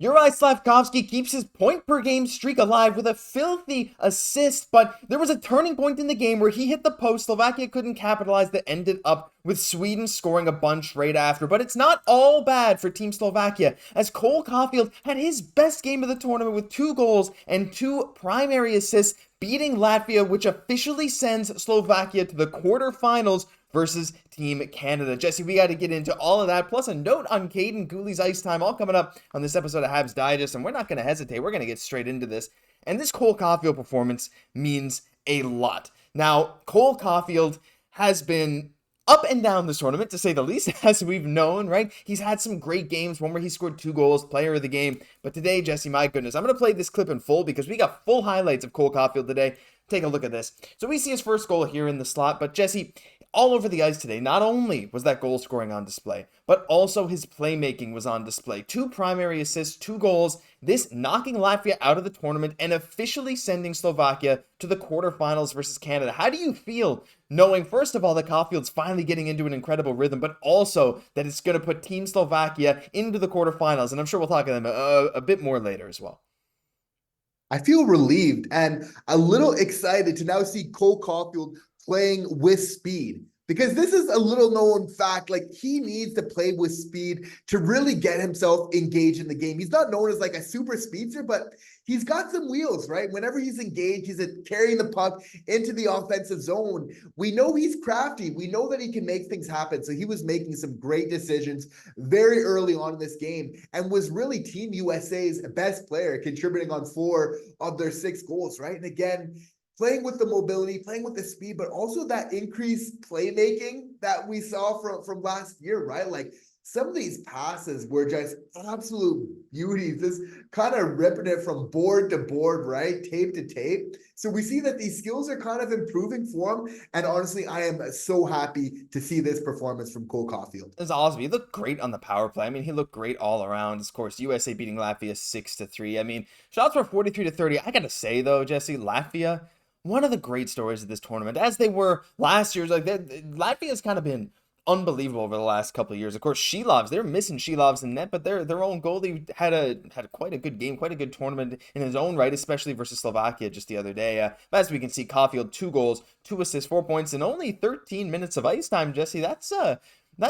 Juraj Slafkovsky keeps his point per game streak alive with a filthy assist, but there was a turning point in the game where he hit the post. Slovakia couldn't capitalize, that ended up with Sweden scoring a bunch right after. But it's not all bad for Team Slovakia, as Cole Caufield had his best game of the tournament with 2 goals and 2 primary assists, beating Latvia, which officially sends Slovakia to the quarterfinals versus Team Canada. Jesse, we got to get into all of that, plus a note on Cayden, Guhle's ice time, all coming up on this episode of Habs Digest, and we're not going to hesitate. We're going to get straight into this. And this Cole Caufield performance means a lot. Now, Cole Caufield has been up and down this tournament, to say the least, as we've known, right? He's had some great games, one where he scored 2 goals, player of the game. But today, Jesse, my goodness, I'm going to play this clip in full because we got full highlights of Cole Caufield today. Take a look at this. So we see his first goal here in the slot, but Jesse, all over the ice today, not only was that goal scoring on display, but also his playmaking was on display. 2 primary assists, 2 goals, this knocking Latvia out of the tournament and officially sending Slovakia to the quarterfinals versus Canada. How do you feel knowing, first of all, that Caufield's finally getting into an incredible rhythm, but also that it's going to put Team Slovakia into the quarterfinals? And I'm sure we'll talk to them a bit more later as well. I feel relieved and a little excited to now see Cole Caufield playing with speed, because this is a little known fact. Like, he needs to play with speed to really get himself engaged in the game. He's not known as like a super speedster, but he's got some wheels, right? Whenever he's engaged, he's carrying the puck into the offensive zone. We know he's crafty. We know that he can make things happen. So he was making some great decisions very early on in this game and was really Team USA's best player, contributing on 4 of their 6 goals, right? And again, playing with the mobility, playing with the speed, but also that increased playmaking that we saw from last year, right? Like, some of these passes were just absolute beauties, just kind of ripping it from board to board, right? Tape to tape. So we see that these skills are kind of improving for him. And honestly, I am so happy to see this performance from Cole Caufield. It was awesome. He looked great on the power play. I mean, he looked great all around. Of course, USA beating Latvia 6-3. I mean, shots were 43-30. I got to say, though, Jesse, Latvia, one of the great stories of this tournament, as they were last year's. Like, Latvia's kind of been unbelievable over the last couple of years. Of course, they're missing Shilovs in net, but their own goalie had quite a good game, quite a good tournament in his own right, especially versus Slovakia just the other day. As we can see, Caufield, 2 goals, 2 assists, 4 points, and only 13 minutes of ice time, Jesse. That's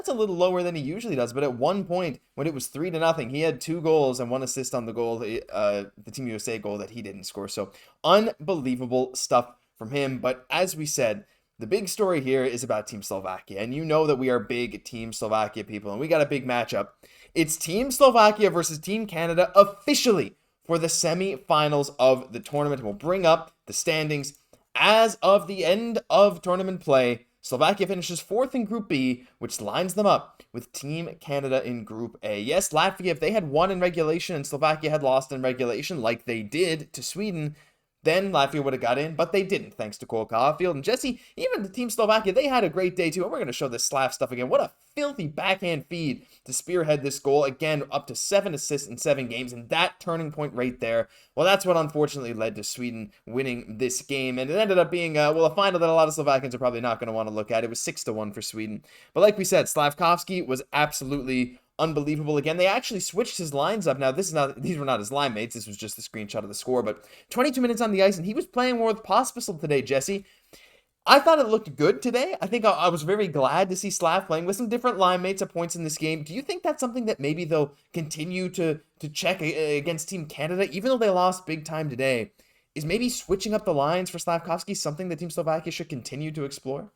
a little lower than he usually does, but at one point when it was 3-0, he had 2 goals and 1 assist on the goal, the Team USA goal that he didn't score. So unbelievable stuff from him. But as we said, the big story here is about Team Slovakia, and you know that we are big Team Slovakia people, and we got a big matchup. It's Team Slovakia versus Team Canada officially for the semifinals of the tournament. We'll bring up the standings. As of the end of tournament play, Slovakia finishes 4th in Group B, which lines them up with Team Canada in Group A. Yes, Latvia, if they had won in regulation and Slovakia had lost in regulation like they did to Sweden, then Latvia would have got in, but they didn't, thanks to Cole Caufield. And Jesse, even the Team Slovakia, they had a great day too. And we're going to show this Slav stuff again. What a filthy backhand feed to spearhead this goal. Again, up to 7 assists in 7 games. And that turning point right there, well, that's what unfortunately led to Sweden winning this game. And it ended up being, a final that a lot of Slovakians are probably not going to want to look at. It was 6-1 for Sweden. But like we said, Slafkovsky was absolutely unbelievable again. They actually switched his lines up. Now, these were not his line mates. This was just a screenshot of the score. But 22 minutes on the ice, and he was playing more with Pospisil today, Jesse. I thought it looked good today. I think I was very glad to see Slav playing with some different line mates at points in this game. Do you think that's something that maybe they'll continue to check against Team Canada, even though they lost big time today? Is maybe switching up the lines for Slafkovsky something that Team Slovakia should continue to explore?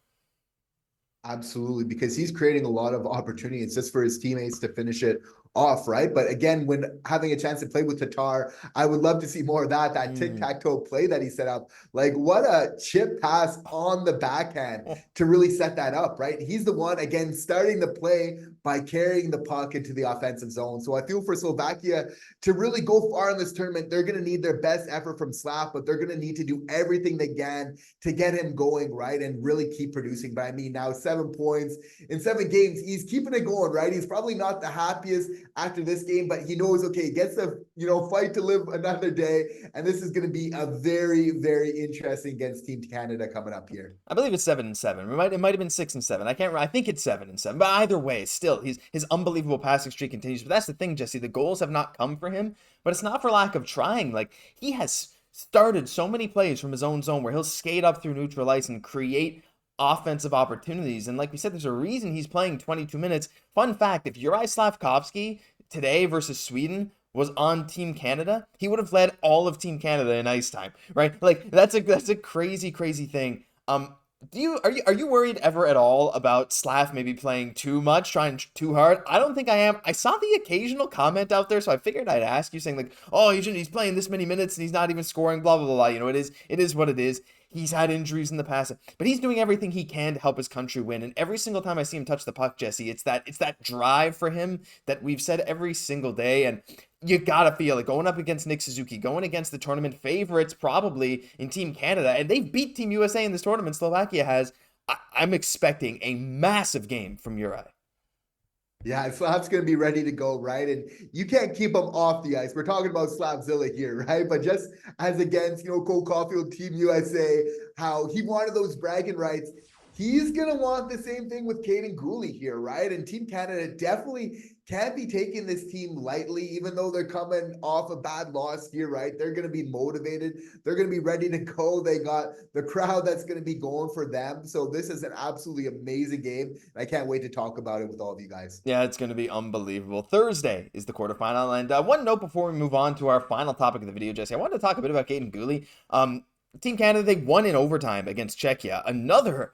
Absolutely, because he's creating a lot of opportunities just for his teammates to finish it off, right? But again, when having a chance to play with Tatar, I would love to see more of that tic-tac-toe play that he set up. Like, what a chip pass on the backhand to really set that up, right? He's the one, again, starting the play by carrying the puck into the offensive zone. So I feel for Slovakia to really go far in this tournament, they're going to need their best effort from Slav, but they're going to need to do everything they can to get him going, right? And really keep producing. But I mean, now 7 points in 7 games, he's keeping it going, right? He's probably not the happiest after this game, but he knows, okay, he gets to, fight to live another day. And this is going to be a very, very interesting against Team Canada coming up here. I believe it's 7-7. It might have been 6-7. I can't remember. I think it's 7-7. But either way, still, his unbelievable passing streak continues. But that's the thing, Jesse. The goals have not come for him, but it's not for lack of trying. Like, he has started so many plays from his own zone where he'll skate up through neutral ice and create offensive opportunities. And like we said, there's a reason he's playing 22 minutes. Fun fact, if Juraj Slafkovsky today versus Sweden was on Team Canada, he would have led all of Team Canada in ice time, right? Like, that's a crazy thing. Are you worried ever at all about Slav maybe playing too much, trying too hard? I don't think I am. I saw the occasional comment out there, so I figured I'd ask you, saying like, "Oh, he's playing this many minutes and he's not even scoring." Blah blah blah. It is what it is. He's had injuries in the past, but he's doing everything he can to help his country win. And every single time I see him touch the puck, Jesse, it's that drive for him that we've said every single day. And you gotta feel it going up against Nick Suzuki, going against the tournament favorites probably in Team Canada, and they've beat Team USA in this tournament. Slovakia has. I'm expecting a massive game from Juraj. Yeah, Slav's going to be ready to go, right? And you can't keep him off the ice. We're talking about Slavzilla here, right? But just as against, Cole Caufield, Team USA, how he wanted those bragging rights, he's going to want the same thing with Cayden Guhle here, right? And Team Canada definitely can't be taking this team lightly, even though they're coming off a bad loss here, right? They're going to be motivated. They're going to be ready to go. They got the crowd that's going to be going for them. So this is an absolutely amazing game. I can't wait to talk about it with all of you guys. Yeah, it's going to be unbelievable. Thursday is the quarterfinal. And one note before we move on to our final topic of the video, Jesse, I wanted to talk a bit about Cayden Guhle. Team Canada, they won in overtime against Czechia. Another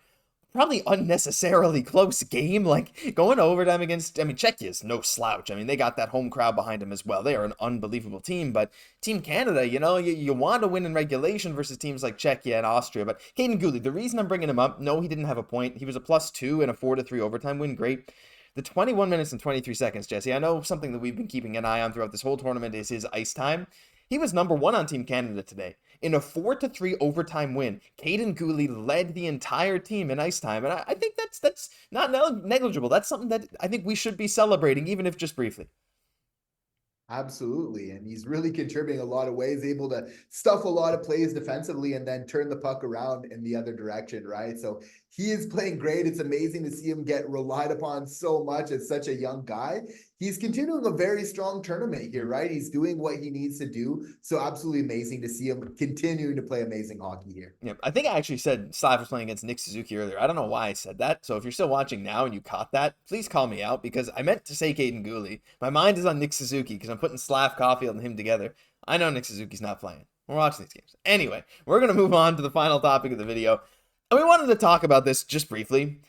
probably unnecessarily close game, like going overtime against, Czechia is no slouch. They got that home crowd behind them as well. They are an unbelievable team, but Team Canada, you want to win in regulation versus teams like Czechia and Austria. But Cayden Guhle, the reason I'm bringing him up, no, he didn't have a point. He was a +2 in a 4-3 overtime win. Great. The 21 minutes and 23 seconds, Jesse, I know something that we've been keeping an eye on throughout this whole tournament is his ice time. He was number 1 on Team Canada today. In a 4-3 overtime win, Cayden Guhle led the entire team in ice time. And I think that's not negligible. That's something that I think we should be celebrating, even if just briefly. Absolutely. And he's really contributing a lot of ways, able to stuff a lot of plays defensively and then turn the puck around in the other direction, right? So he is playing great. It's amazing to see him get relied upon so much as such a young guy. He's continuing a very strong tournament here, right? He's doing what he needs to do. So absolutely amazing to see him continuing to play amazing hockey here. Yeah, I think I actually said Slav was playing against Nick Suzuki earlier. I don't know why I said that. So if you're still watching now and you caught that, please call me out because I meant to say Cayden Guhle. My mind is on Nick Suzuki because I'm putting Slav Caufield and him together. I know Nick Suzuki's not playing. We're watching these games. Anyway, we're going to move on to the final topic of the video. And we wanted to talk about this just briefly.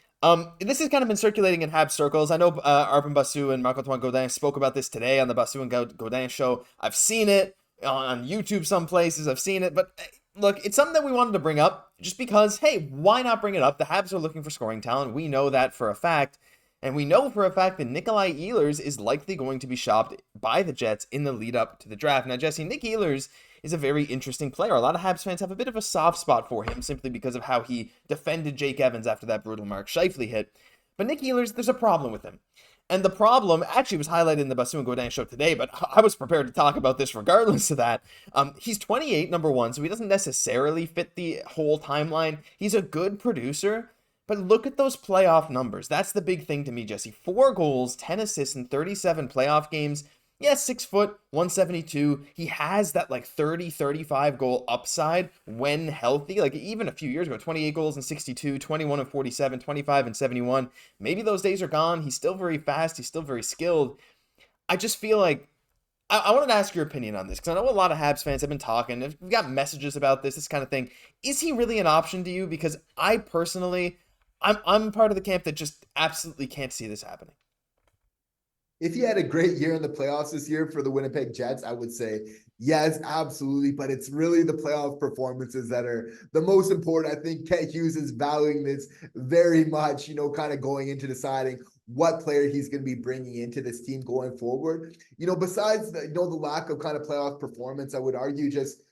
This has kind of been circulating in Habs circles. I know Arber Basu and Marc-Antoine Gaudin spoke about this today on the Basu and Gaudin show. I've seen it on YouTube some places. I've seen it. But look, it's something that we wanted to bring up just because, hey, why not bring it up? The Habs are looking for scoring talent. We know that for a fact. And we know for a fact that Nikolaj Ehlers is likely going to be shopped by the Jets in the lead up to the draft. Now, Jesse, Nik Ehlers is a very interesting player. A lot of Habs fans have a bit of a soft spot for him simply because of how he defended Jake Evans after that brutal Mark Scheifele hit. But Nik Ehlers, there's a problem with him. And the problem actually was highlighted in the Basu and Gaudin show today, but I was prepared to talk about this regardless of that. He's 28, number 1, so he doesn't necessarily fit the whole timeline. He's a good producer, but look at those playoff numbers. That's the big thing to me, Jesse. 4 goals, 10 assists in 37 playoff games. Yeah, 6 foot, 172. He has that 30, 35 goal upside when healthy. Like even a few years ago, 28 goals and 62, 21 and 47, 25 and 71. Maybe those days are gone. He's still very fast. He's still very skilled. I just feel like I wanted to ask your opinion on this because I know a lot of Habs fans have been talking. We've got messages about this kind of thing. Is he really an option to you? Because I personally, I'm part of the camp that just absolutely can't see this happening. If he had a great year in the playoffs this year for the Winnipeg Jets, I would say yes, absolutely. But it's really the playoff performances that are the most important. I think Hughes is valuing this very much, kind of going into deciding what player he's going to be bringing into this team going forward. Besides the lack of kind of playoff performance, I would argue just,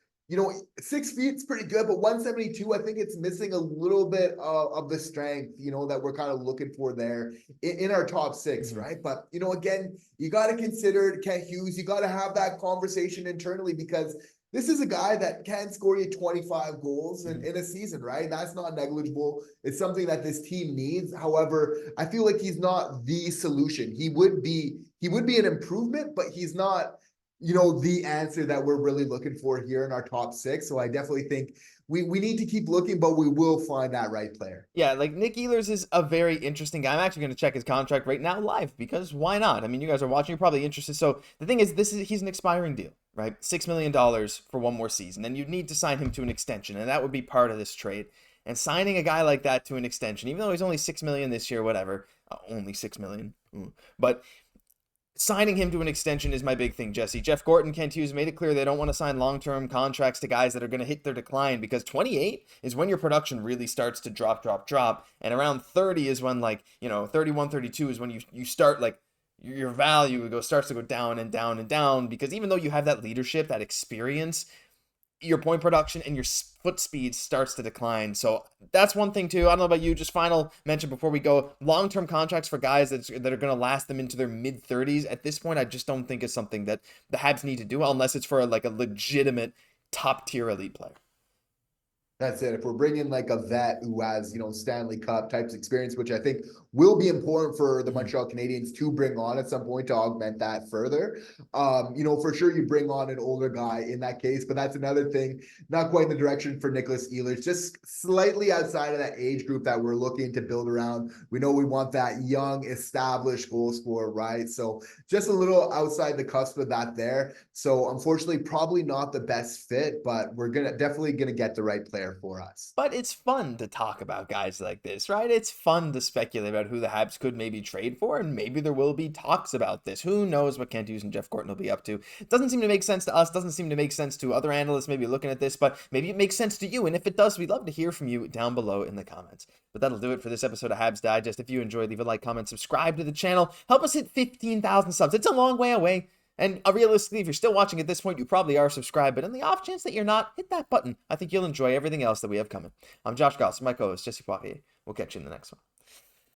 6 feet is pretty good, but 172, I think it's missing a little bit of the strength, that we're kind of looking for there in our top 6, right? But, again, you got to consider Kent Hughes. You got to have that conversation internally because this is a guy that can score you 25 goals in a season, right? And that's not negligible. It's something that this team needs. However, I feel like he's not the solution. He would be an improvement, but he's not the answer that we're really looking for here in our top 6. So I definitely think we need to keep looking, but we will find that right player. Yeah, like Nik Ehlers is a very interesting guy. I'm actually going to check his contract right now live because why not? I mean, you guys are watching, you're probably interested. So the thing is, he's an expiring deal, right? $6 million for one more season. And you'd need to sign him to an extension, and that would be part of this trade. And signing a guy like that to an extension, even though he's only $6 million this year, whatever, only $6 million, but signing him to an extension is my big thing, Jesse. Jeff Gorton, Kent Hughes made it clear they don't want to sign long-term contracts to guys that are going to hit their decline because 28 is when your production really starts to drop. And around 30 is when 31, 32 is when you start your value starts to go down and down and down because even though you have that leadership, that experience, your point production and your foot speed starts to decline. So that's one thing too. I don't know about you, just final mention before we go, long-term contracts for guys that are going to last them into their mid-30s. At this point, I just don't think is something that the Habs need to do unless it's for a legitimate top-tier elite player. That's it. If we're bringing a vet who has, Stanley Cup types experience, which I think will be important for the Montreal Canadiens to bring on at some point to augment that further. For sure you bring on an older guy in that case, but that's another thing, not quite in the direction for Nikolaj Ehlers, just slightly outside of that age group that we're looking to build around. We know we want that young, established goal scorer, right? So just a little outside the cusp of that there. So unfortunately, probably not the best fit, but we're definitely gonna get the right player for us. But it's fun to talk about guys like this, right? It's fun to speculate about who the Habs could maybe trade for, and maybe there will be talks about this. Who knows what Kent Hughes and Jeff Gorton will be up to? It doesn't seem to make sense to us, doesn't seem to make sense to other analysts maybe looking at this, but maybe it makes sense to you, and if it does, we'd love to hear from you down below in the comments. But that'll do it for this episode of Habs Digest. If you enjoyed, leave a like, comment, subscribe to the channel. Help us hit 15,000 subs. It's a long way away. And realistically, if you're still watching at this point, you probably are subscribed. But in the off chance that you're not, hit that button. I think you'll enjoy everything else that we have coming. I'm Josh Gosse, my co-host, Jesse Poirier. We'll catch you in the next one.